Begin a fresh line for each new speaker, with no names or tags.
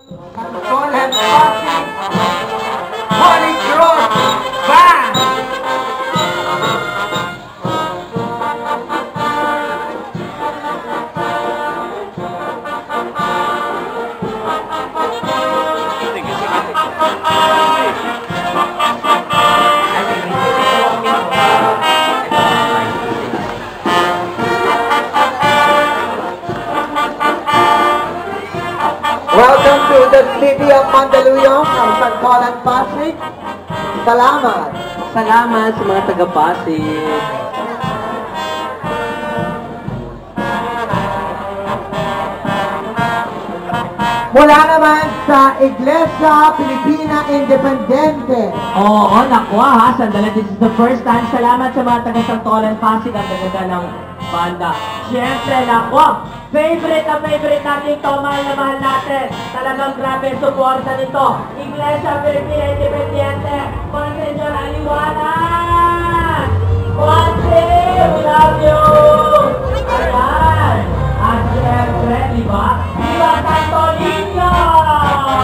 Santolan Pasig Holy Cross Band. Welcome to the city of Mandaluyong ng Santolan Pasig. Salamat.
Salamat sa mga taga-Pasig.
Mula naman sa Iglesia Pilipina Independente.
Oo, naku ha, sandali, this is the first time. Salamat sa mga taga-Santolan Pasig ang gaganda ng banda. Siyempre, naku, favorite natin ito, mahal na mahal natin. Talagang grabe suporta nito. Iglesia Pilipina Independiente.